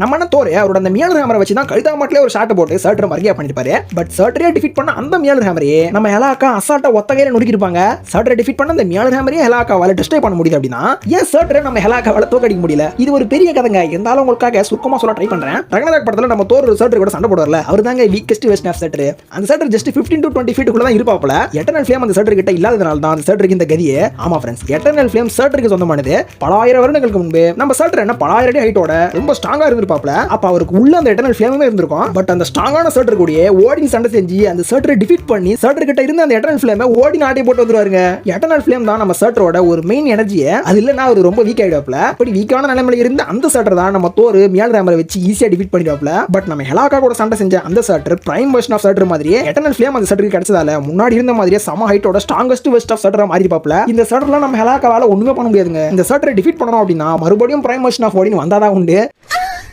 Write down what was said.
நம்ம என்ன தோறு அவரோட அந்த மியாலர் ஹேமரை வச்சு தான் கழுதா மாட்டிலே ஒரு ஷாட் போட்டு சர்ட்டரை மறுகையா பண்ணிருப்பாரு. பட் சர்ட்டரே டிஃபீட் பண்ண அந்த மியாலர் ஹேமரையே நம்ம ஹெலாக்கா அசால்ட்டா ஒத்தகையில நொறுக்கிருப்பாங்க. சர்ட்டரை டிஃபீட் பண்ண அந்த மியாலர் ஹேமரையே ஹெலாக்காவால டிஸ்ட்ராய் பண்ண முடியுது அப்படின்னா ஏன் சர்ட்டரை நம்ம ஹெலாக்காவால தோக்கடிக்க முடியல? இது ஒரு பெரிய கதைங்க. இருந்தாலும் உங்களுக்காக சுருக்கமா சொல்ல ட்ரை பண்றேன். ரக்னராக் படத்துல நம்ம தோர் சர்ட்டர் கூட சண்டை போடுவார்ல, அவர் தாங்க வீக்கஸ்ட் வெர்ஷன் ஆஃப் சர்ட்டர். அந்த சர்ட்டர் ஜஸ்ட் 15 to 20 feet குள்ள தான் இருப்பாப்ல. எட்டர்னல் ஃப்ளேம் அந்த சர்ட்டர் கிட்ட இல்லாததனால தான் அந்த சர்ட்டருக்கு இந்த கதியே. ஆமா ஃப்ரெண்ட்ஸ், எட்டர்னல் ஃப்ளேம் சர்ட்டருக்கு சொந்தமானது. பல ஆயிரம் வருடங்களுக்கு முன்பு நம்ம சர்ட்டர் என்ன பல ஆயிரம் அடி ஹைட்டோட ரொம்ப ஸ்ட்ராங்கா இருந்திருப்பாப்ல. அப்ப அவருக்கு உள்ள அந்த எட்டர்னல் ஃப்ளேமே இருந்திருக்கும். பட் அந்த ஸ்ட்ராங்கான சர்ட்டர் கூட ஓடின் சண்டை செஞ்சு அந்த சர்ட்டரை டிஃபீட் பண்ணி சர்ட்டர் கிட்ட இருந்து அந்த எட்டர்னல் ஃப்ளேமை ஓடின் ஆட்டி போட்டு வந்துருவாருங்க. எட்டர்னல் ஃப்ளேம் தான் நம்ம சர்ட்டரோட ஒரு மெயின் எனர்ஜியே. அது இல்லைன்னா அவர் ரொம்ப வீக் ஆயிடுவாப்ல. அப்படி வீக்கான நிலைமையில இருந்த அந்த சர்ட்டர் தான் நம்ம தோர் மியாலர் ஹேமரை வச்சு ஈஸியா டிஃபீட் பண்ணிடுவாப்ல. பட் நம்ம ஹெலாக்கா கூட சண்டை செஞ்ச அந்த சர்ட்டர் பிரைம் வெர்ஷன் ஆஃப் சர்ட்டர் மாதிரியே எட்டர்னல் ஃப்ளேம் அந்த சர்ட்டருக்கு கிடைச்சதால முன்னாடி இருந்த மாதிரியே சம ஹைட்டோட ஸ்ட்ராங்கஸ்ட் வெர்ஷன் ஆஃப் சர்ட்டரா மாறிப்பாப்ல. இந்த சர்ட்டர்லாம் நம்ம ஹெலாக்காவால ஒண்ணுமே பண்ண முடியாதுங்க. இந்த சர்ட்டரை டிஃபீட் பண்ணணும் அப்படின்னா மறுபடியும் பிரைம் வெர்ஷன் ஆஃப் ஓடின் வந்தாதான் உண்டு.